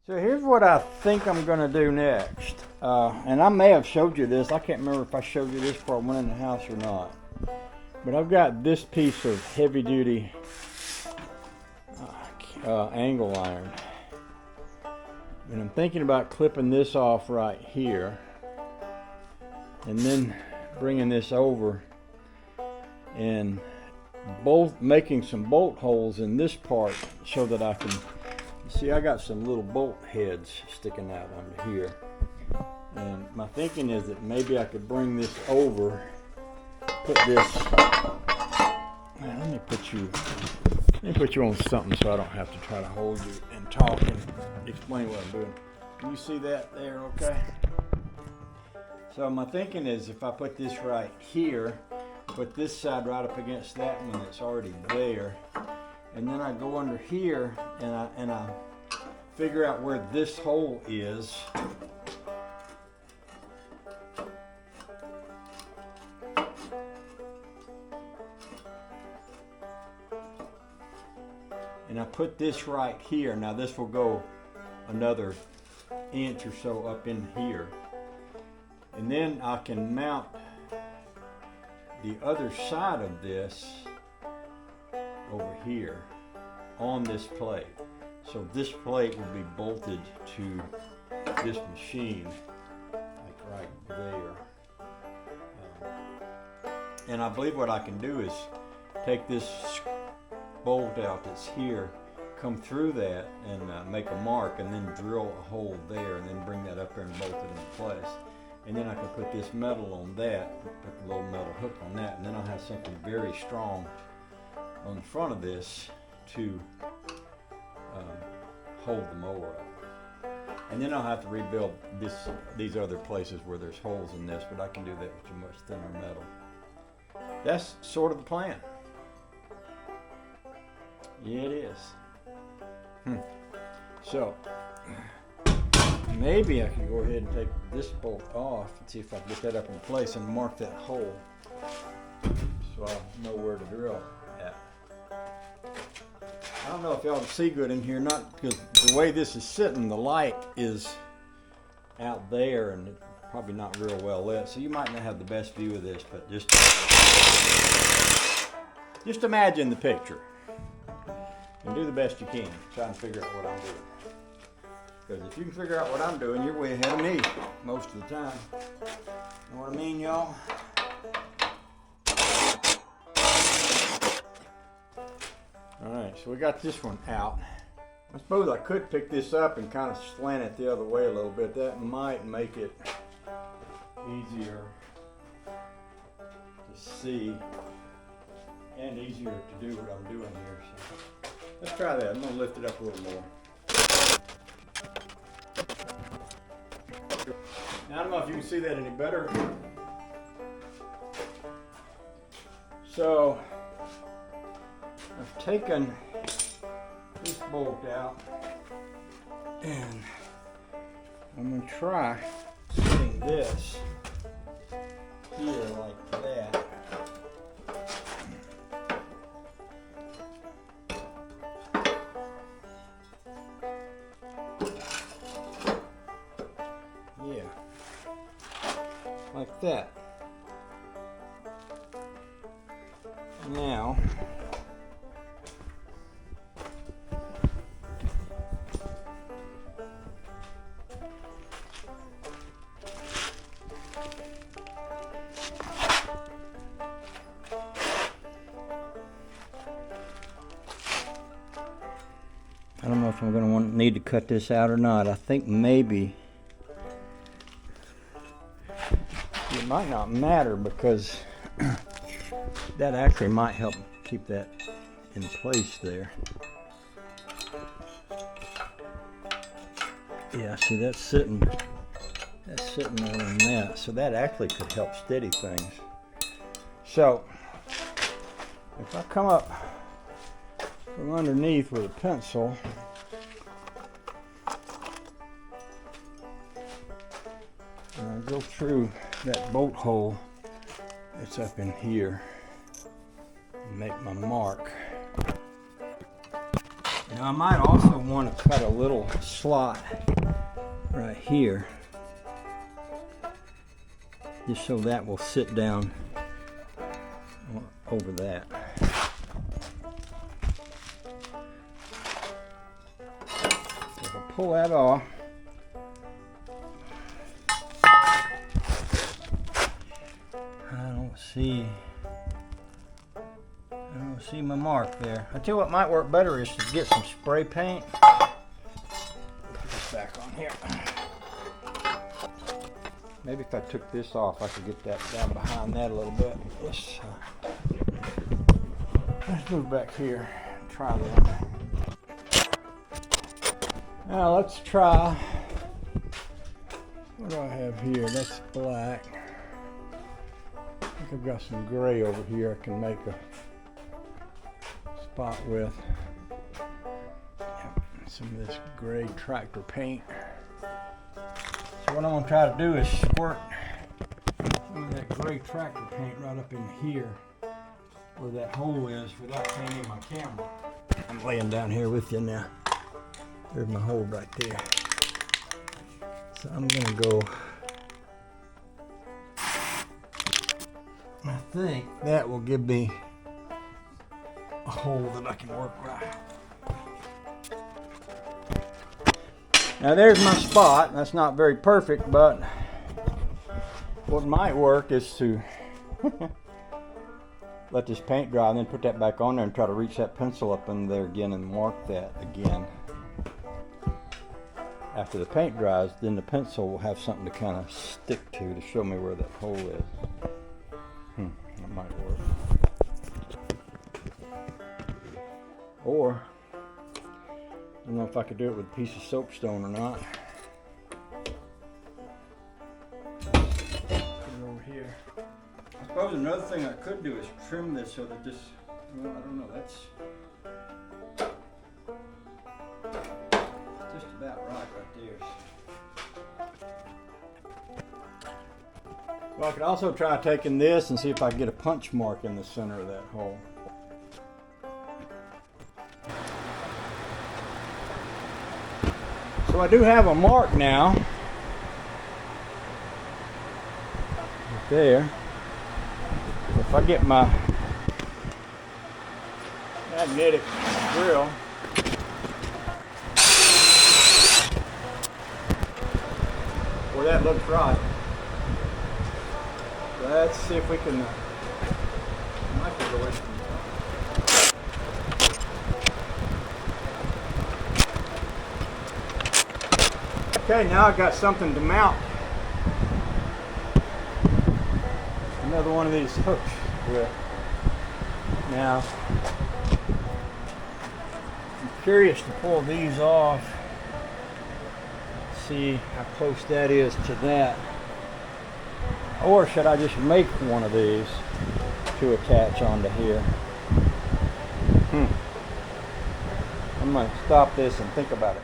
So here's what I think I'm going to do next. And I may have showed you this. I can't remember if I showed you this before I went in the house or not. But I've got this piece of heavy duty angle iron. And I'm thinking about clipping this off right here. And then bringing this over and making some bolt holes in this part so that I can see. I got some little bolt heads sticking out under here, and my thinking is that maybe I could bring this over, put this. Man, let me put you on something so I don't have to try to hold you and talk and explain what I'm doing. Can you see that there? Okay. So my thinking is if I put this right here, put this side right up against that one that's already there, and then I go under here and I figure out where this hole is. And I put this right here. Now this will go another inch or so up in here. And then I can mount the other side of this over here on this plate. So this plate will be bolted to this machine, like right there. And I believe what I can do is take this bolt out that's here, come through that and make a mark, and then drill a hole there, and then bring that up there and bolt it into place. And then I can put this metal on that, put the little metal hook on that, and then I'll have something very strong on the front of this to hold the mower up. And then I'll have to rebuild these other places where there's holes in this, but I can do that with a much thinner metal. That's sort of the plan. Yeah, it is. So maybe I can go ahead and take this bolt off and see if I can get that up in place and mark that hole so I'll know where to drill at. I don't know if y'all can see good in here, not because the way this is sitting, the light is out there and it's probably not real well lit, so you might not have the best view of this, but just imagine the picture and do the best you can, try and figure out what I'm doing. Because if you can figure out what I'm doing, you're way ahead of me most of the time. Know what I mean, y'all? Alright, so we got this one out. I suppose I could pick this up and kind of slant it the other way a little bit. That might make it easier to see and easier to do what I'm doing here. So let's try that. I'm going to lift it up a little more. Now, I don't know if you can see that any better. So I've taken this bolt out and I'm going to try putting this here like that. Yeah, like that. Now, I don't know if I'm going to need to cut this out or not. I think maybe it might not matter because that actually might help keep that in place there. Yeah, see that's sitting there on that. So that actually could help steady things. So if I come up from underneath with a pencil, and I go through that bolt hole that's up in here and make my mark, Now I might also want to cut a little slot right here, just so that will sit down over that. So if I pull that off, I don't see my mark there. I tell you what might work better is to get some spray paint. Put this back on here. Maybe if I took this off, I could get that down behind that a little bit. Let's move back here and try that. Now let's try, what do I have here? That's black. I think I've got some gray over here I can make a spot with. Some of this gray tractor paint. So what I'm going to try to do is squirt some of that gray tractor paint right up in here where that hole is without painting my camera. I'm laying down here with you now. There's my hole right there. So I'm going to go, I think that will give me a hole that I can work right. Now there's my spot. That's not very perfect, but what might work is to let this paint dry and then put that back on there and try to reach that pencil up in there again and mark that again. After the paint dries, then the pencil will have something to kind of stick to show me where that hole is. That might work. Or, I don't know if I could do it with a piece of soapstone or not. Put it over here. I suppose another thing I could do is trim this so that this, well, I don't know, that's just about right there. Well, I could also try taking this and see if I can get a punch mark in the center of that hole. So I do have a mark now. Right there. If I get my magnetic drill, well, that looks right. Let's see if we can. Might go away from Okay, now I've got something to mount another one of these hooks with. Now, I'm curious to pull these off, see how close that is to that. Or should I just make one of these to attach onto here? I'm going to stop this and think about it.